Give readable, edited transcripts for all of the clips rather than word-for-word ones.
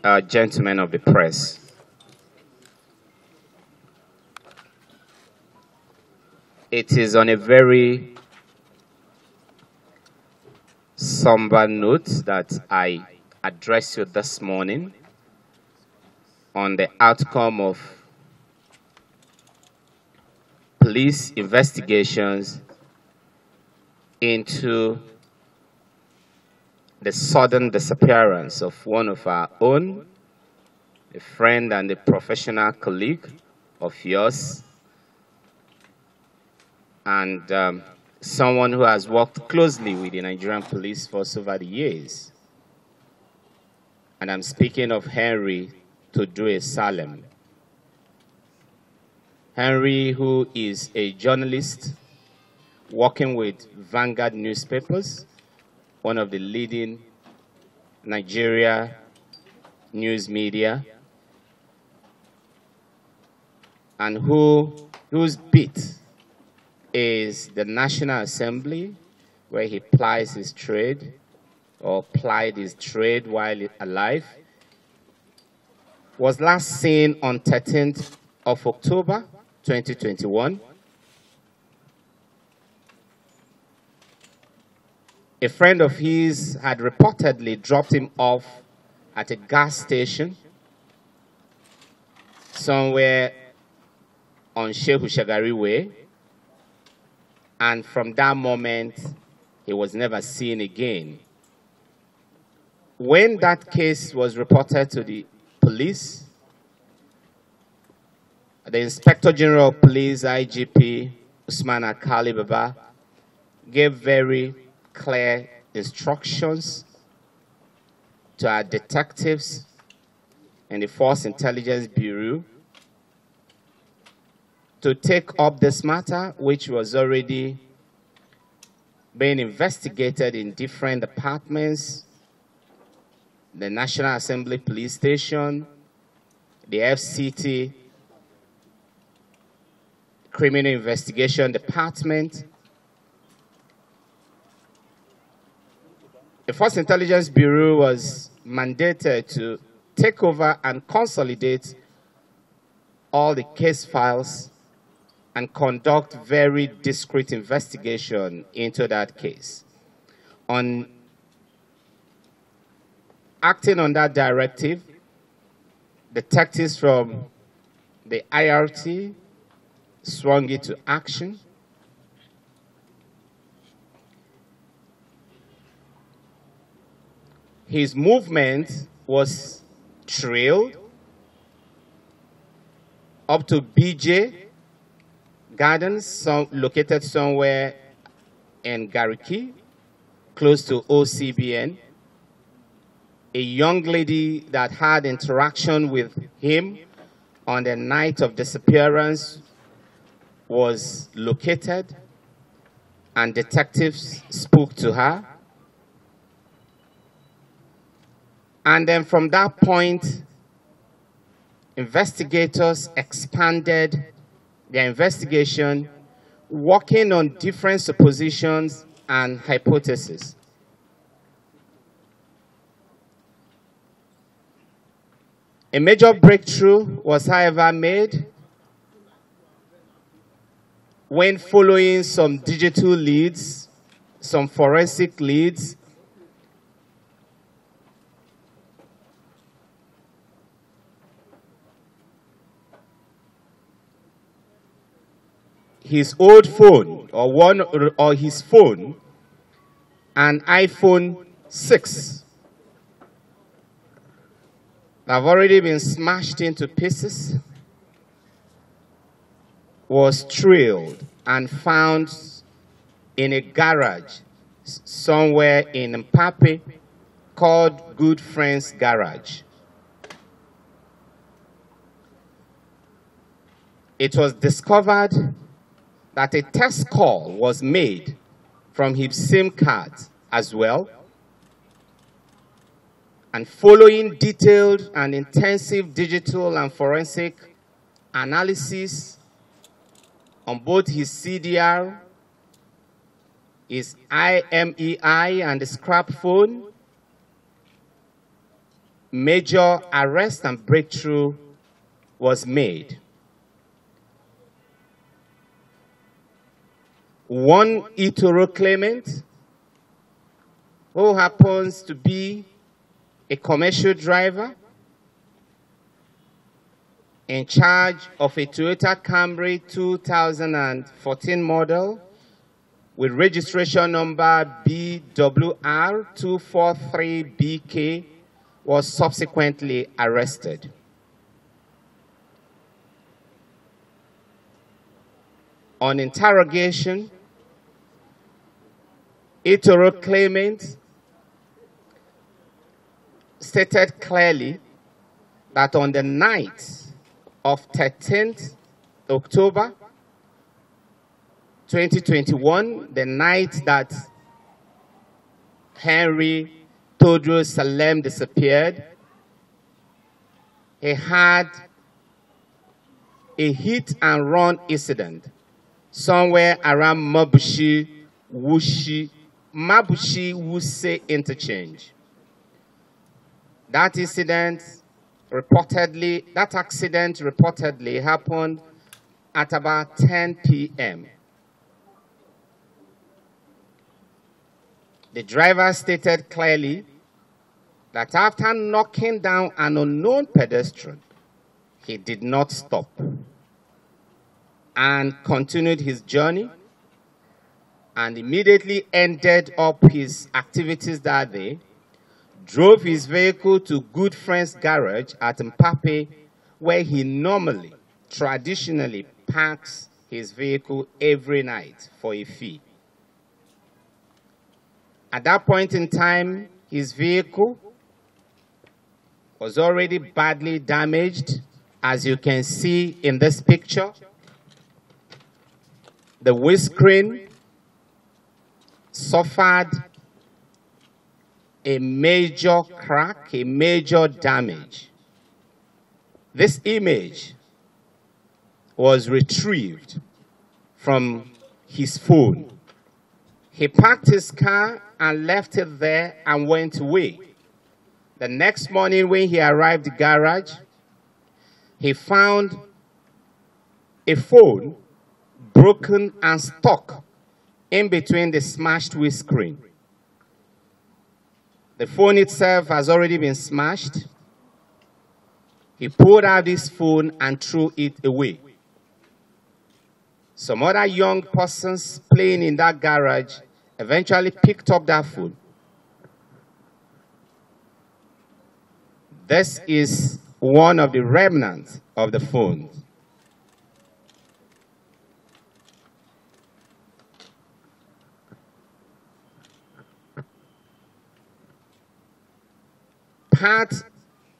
gentlemen of the press. It is on a very somber note that I address you this morning on the outcome of police investigations into the sudden disappearance of one of our own, a friend and a professional colleague of yours, and someone who has worked closely with the Nigerian police force over the years. And I'm speaking of Henry Tordue Salem. Henry, who is a journalist working with Vanguard newspapers, one of the leading Nigeria news media, and whose beat is the National Assembly, where he plies his trade, or plied his trade while alive, was last seen on 13th of October, 2021. A friend of his had reportedly dropped him off at a gas station somewhere on Shehu Shagari Way, and from that moment, he was never seen again. When that case was reported to the police, the Inspector General of Police, IGP Usman Akali Baba, gave very clear instructions to our detectives and the Force Intelligence Bureau to take up this matter, which was already being investigated in different departments, the National Assembly Police Station, the FCT, Criminal Investigation Department. The Force Intelligence Bureau was mandated to take over and consolidate all the case files and conduct very discreet investigation into that case. Acting on that directive, detectives from the IRT swung into action. His movement was trailed up to BJ Gardens, located somewhere in Gariki, close to OCBN. A young lady that had interaction with him on the night of disappearance was located, and detectives spoke to her. And then from that point, investigators expanded their investigation, working on different suppositions and hypotheses. A major breakthrough was, however, made when, following some digital leads, some forensic leads, his old phone, or his phone, an iPhone 6, have already been smashed into pieces, was trailed and found in a garage somewhere in Mpape called Good Friends Garage. It was discovered that a test call was made from his SIM card as well. And following detailed and intensive digital and forensic analysis on both his CDR, his IMEI, and the scrap phone, major arrest and breakthrough was made. One Itoro Clement, who happens to be a commercial driver in charge of a Toyota Camry 2014 model with registration number BWR243BK, was subsequently arrested. On interrogation, Itoro Clement stated clearly that on the night of 13th October 2021, the night that Henry Tordue Salem disappeared, he had a hit and run incident somewhere around Mabushi Wuse interchange. That accident reportedly happened at about 10 p.m. The driver stated clearly that after knocking down an unknown pedestrian, he did not stop and continued his journey and immediately ended up his activities that day, drove his vehicle to Good Friends Garage at Mpape, where he traditionally parks his vehicle every night for a fee. At that point in time, his vehicle was already badly damaged, as you can see in this picture. The windscreen suffered a major crack, a major damage. This image was retrieved from his phone. He parked his car and left it there and went away. The next morning when he arrived at the garage, he found a phone broken and stuck in between the smashed windscreen. The phone itself has already been smashed. He pulled out his phone and threw it away. Some other young persons playing in that garage eventually picked up that phone. This is one of the remnants of the phone. Part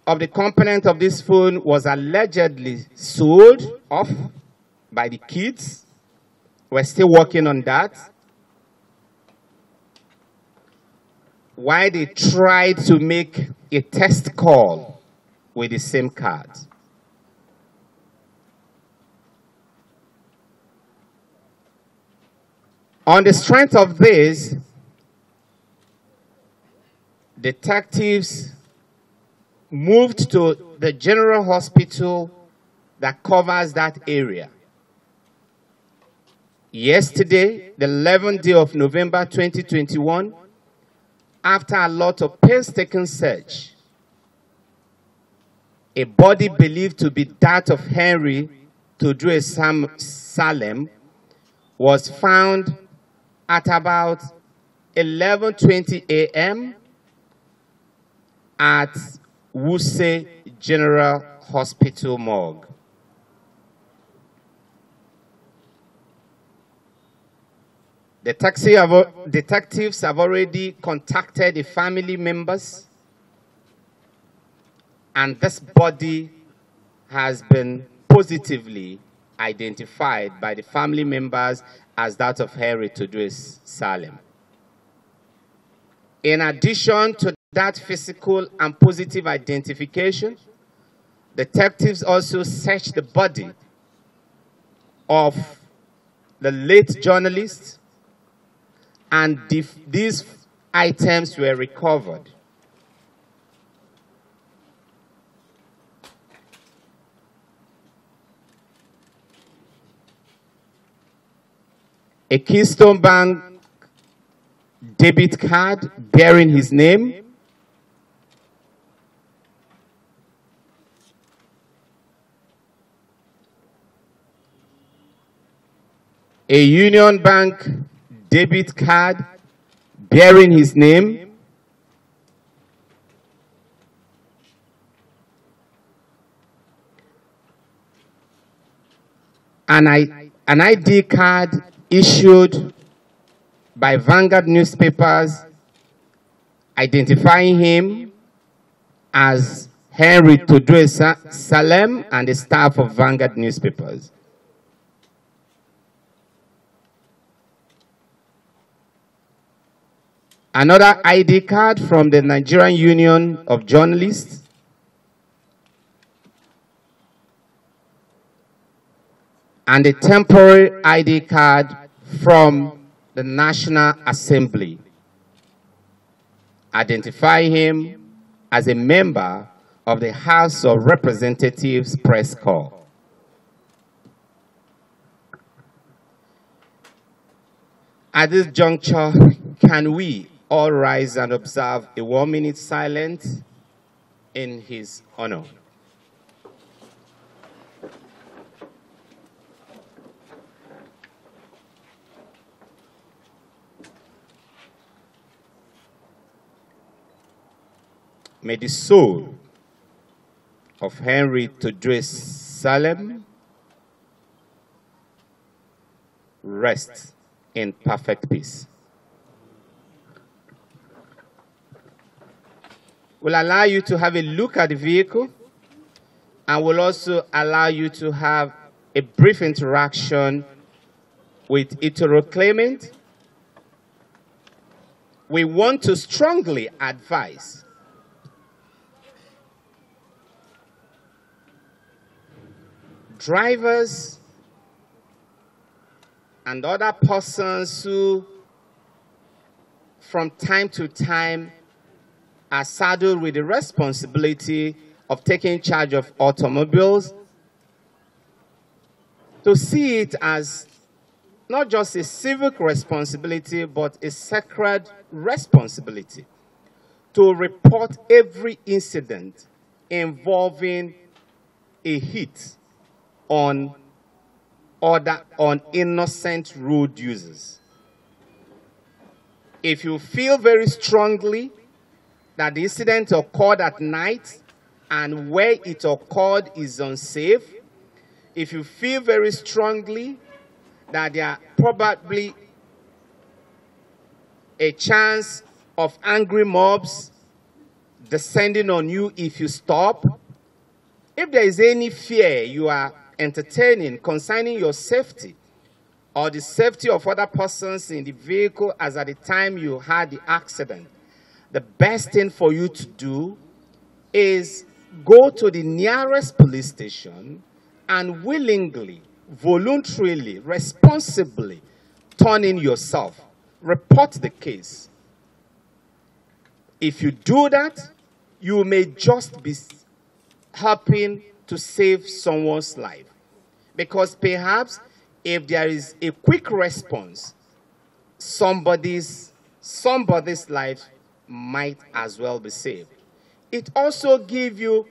of the component of this phone was allegedly sold off by the kids. We're still working on that. Why they tried to make a test call with the same card. On the strength of this, detectives moved to the general hospital that covers that area. Yesterday, the 11th day of November 2021, after a lot of painstaking search, a body believed to be that of Henry Tordue Salem was found at about 11:20 a.m. at Wuse General Hospital morgue. Detectives have already contacted the family members, and this body has been positively identified by the family members as that of Henry Tordue Salem. In addition to that physical and positive identification, detectives also searched the body of the late journalist, and these items were recovered. a Keystone Bank debit card bearing his name, a Union Bank debit card bearing his name, an ID card issued by Vanguard newspapers identifying him as Henry Tordue Salem and the staff of Vanguard newspapers. Another ID card from the Nigerian Union of Journalists. And a temporary ID card from the National Assembly, identifying him as a member of the House of Representatives Press Corps. At this juncture, can we all rise and observe a 1-minute silence in his honor? May the soul of Henry Tordue Salem rest in perfect peace. We'll allow you to have a look at the vehicle, and we'll also allow you to have a brief interaction with Itoro Clement. We want to strongly advise drivers and other persons who from time to time are saddled with the responsibility of taking charge of automobiles to see it as not just a civic responsibility, but a sacred responsibility to report every incident involving a hit on innocent road users. If you feel very strongly that the incident occurred at night and where it occurred is unsafe, if you feel very strongly that there are probably a chance of angry mobs descending on you if you stop, if there is any fear you are entertaining concerning your safety or the safety of other persons in the vehicle as at the time you had the accident, the best thing for you to do is go to the nearest police station and willingly, voluntarily, responsibly turn in yourself, report the case. If you do that, you may just be helping to save someone's life. Because perhaps if there is a quick response, somebody's life might as well be saved. It also gives you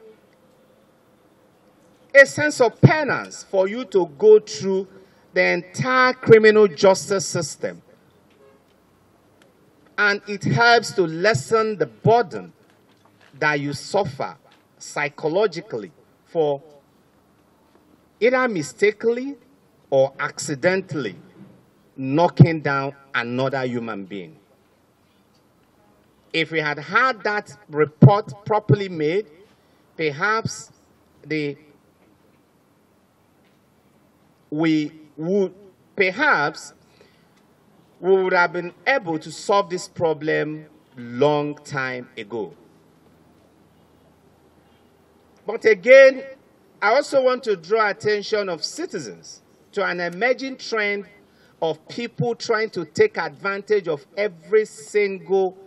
a sense of penance for you to go through the entire criminal justice system. And it helps to lessen the burden that you suffer psychologically for either mistakenly or accidentally knocking down another human being. If we had had that report properly made, perhaps we would have been able to solve this problem long time ago. But again, I also want to draw attention of citizens to an emerging trend of people trying to take advantage of every single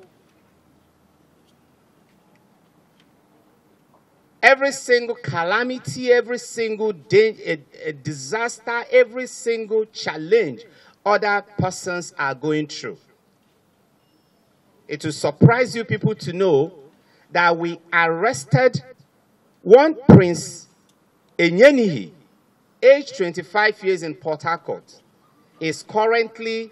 calamity, every single disaster, every single challenge other persons are going through. It will surprise you people to know that we arrested one Prince Enyenihi, aged 25 years in Port Harcourt, is currently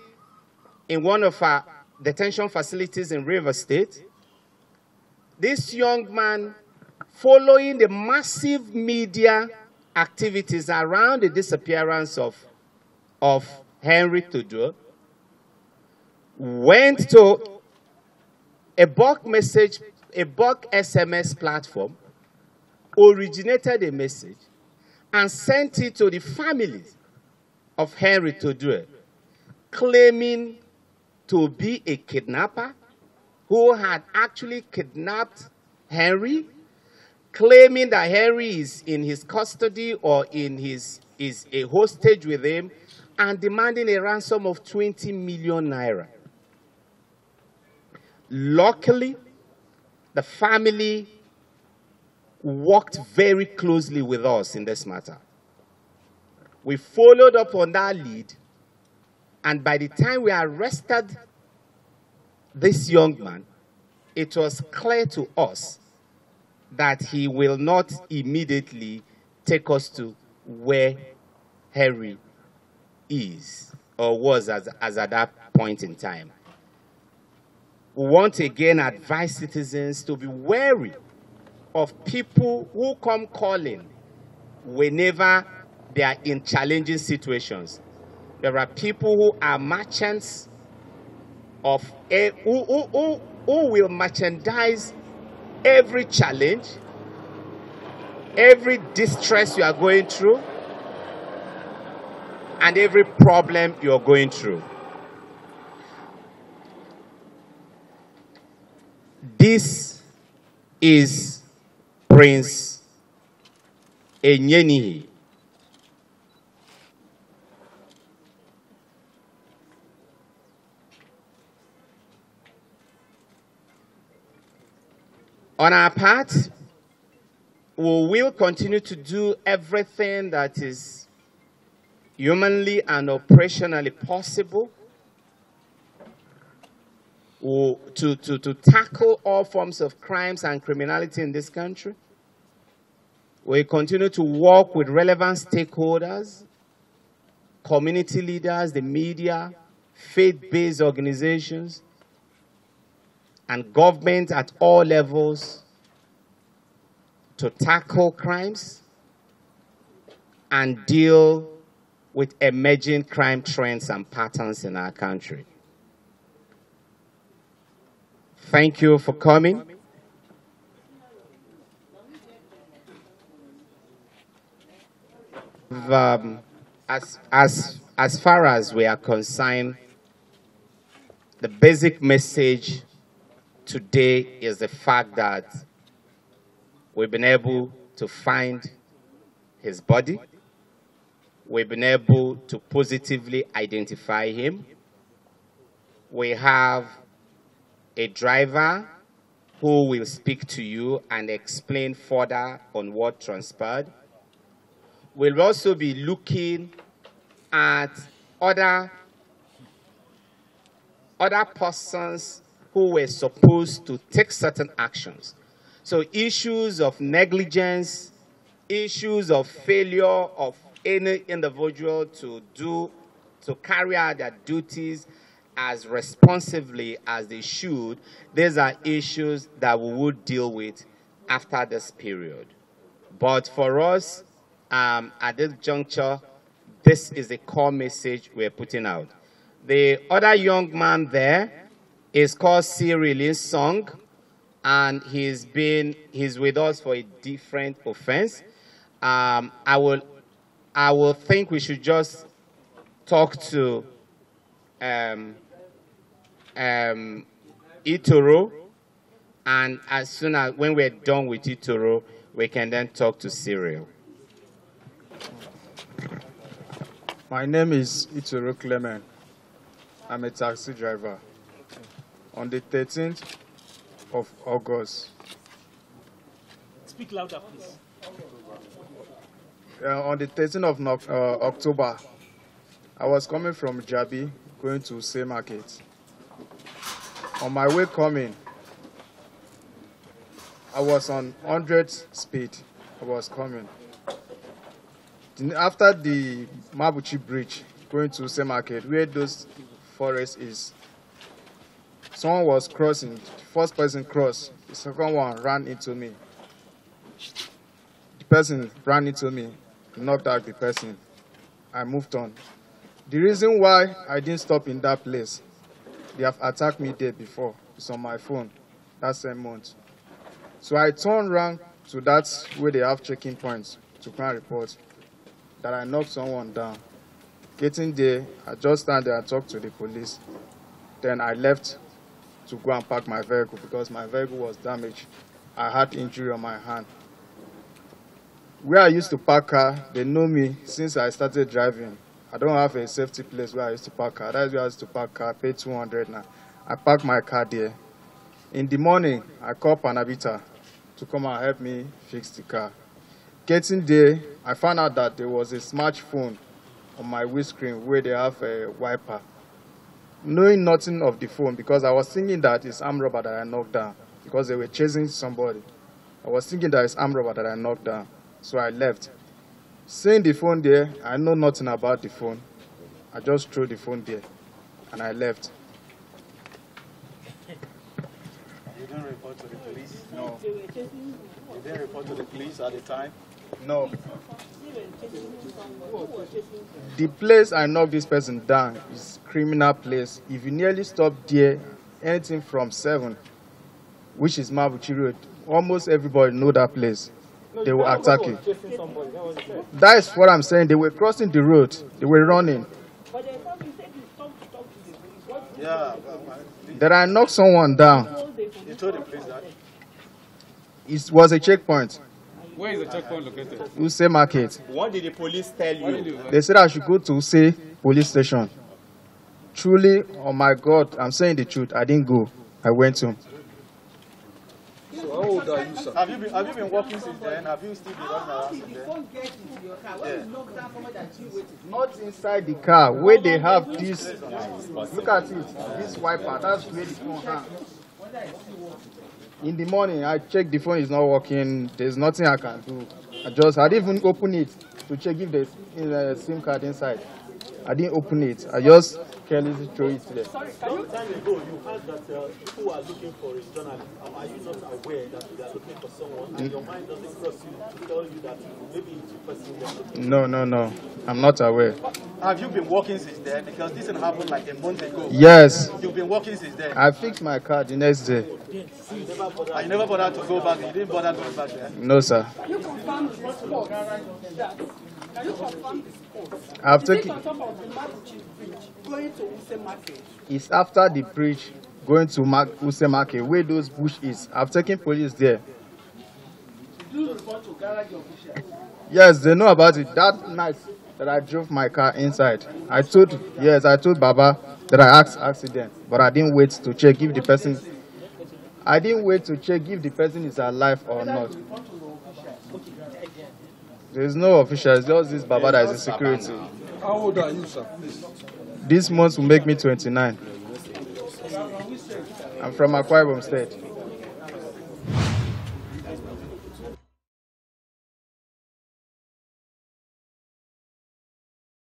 in one of our detention facilities in Rivers State. This young man, following the massive media activities around the disappearance of Henry Tordue, went to a bulk SMS platform, originated a message, and sent it to the families of Henry Tordue, claiming to be a kidnapper who had actually kidnapped Henry, claiming that Henry is in his custody or is a hostage with him, and demanding a ransom of 20 million naira. Luckily, the family worked very closely with us in this matter. We followed up on that lead, and by the time we arrested this young man, it was clear to us that he will not immediately take us to where Henry is or was as at that point in time. We want to again advise citizens to be wary of people who come calling whenever they are in challenging situations. There are people who are merchants of who will merchandise every challenge, every distress you are going through, and every problem you are going through. This is Prince Enyenihi. On our part, we will continue to do everything that is humanly and operationally possible to tackle all forms of crimes and criminality in this country. We continue to work with relevant stakeholders, community leaders, the media, faith-based organizations, and government at all levels to tackle crimes and deal with emerging crime trends and patterns in our country. Thank you for coming. As far as we are concerned, the basic message today is the fact that we've been able to find his body. We've been able to positively identify him. We have a driver who will speak to you and explain further on what transpired. We'll also be looking at other persons who were supposed to take certain actions. So issues of negligence, issues of failure of any individual to carry out their duties as responsibly as they should, these are issues that we would deal with after this period. But for us, at this juncture, this is the core message we're putting out. The other young man there is called Cyril Song, and he's with us for a different offense. I will think we should just talk to Itoro, and as soon as when we're done with Itoro, we can then talk to Cyril. My name is Itoro Clement. I'm a taxi driver. On the 13th of August. Speak louder, please. On the 13th of October I was coming from Jabi, going to Say Market. On my way coming, I was on 100 speed. I was coming. Then after the Mabuchi Bridge, going to Say Market, where those forest is, someone was crossing. The first person crossed. The second one ran into me. The person ran into me, knocked out the person. I moved on. The reason why I didn't stop in that place, they have attacked me there before. It's on my phone that same month. So I turned around to that where they have checking points to come and report that I knocked someone down. Getting there, I just stand there and talk to the police. Then I left to go and park my vehicle because my vehicle was damaged. I had injury on my hand. Where I used to park car, they know me since I started driving. I don't have a safety place where I used to park car. That's where I used to park car, pay 200 now. I park my car there. In the morning, I call Panabita to come and help me fix the car. Getting there, I found out that there was a smartphone on my windscreen where they have a wiper. Knowing nothing of the phone, because I was thinking that it's armed robber that I knocked down, because they were chasing somebody. I was thinking that it's armed robber that I knocked down, so I left. Seeing the phone there, I know nothing about the phone. I just threw the phone there, and I left. You didn't report to the police? No. You didn't report to the police at the time? No. The place I knocked this person down is criminal place. If you nearly stop there, anything from 7, which is Mabuchi Road, almost everybody know that place. They will attack you. That is what I'm saying. They were crossing the road. They were running. Yeah. Then I knocked someone down. You told the police that? It was a checkpoint. Where is the checkpoint located? Use Market. What did the police tell you? They said I should go to Use police station. Truly, oh my God, I'm saying the truth. I didn't go. I went home. So how old are you, sir? Have you been working since then? Have you still been running around since then? Not inside the car, where they have this. Look at it. This wiper. That's where the phone hangs. In the morning, I checked the phone is not working. There's nothing I can do. I didn't even open it to check if there's a SIM card inside. I didn't open it. I just carelessly threw it there. Sorry, some time ago you heard that people are looking for a journalist. Are you not aware that they are looking for someone and your mind doesn't cross you to tell you that maybe it's a person they are looking for? No. I'm not aware. Have you been working since then? Because this didn't happen like a month ago. Yes. You've been working since then. I fixed my car the next day. And you never bothered to go back. You didn't bother going back there. No, sir. Can you confirm the sport? Can you confirm the sport? I've Is it taken. on top of the Mabuchi Bridge going to Use Market? It's after the bridge going to Use Market, where those bush is. I've taken police there. Do you report to garage officials? Yes, they know about it. That night that I drove my car inside, I told Baba that I asked accident, but I didn't wait to check if the person. I didn't wait to check if the person is alive or not. There's no official. It's just this Baba that is a security. How old are you, sir? Please. This month will make me 29. I'm from Akwa Ibom State.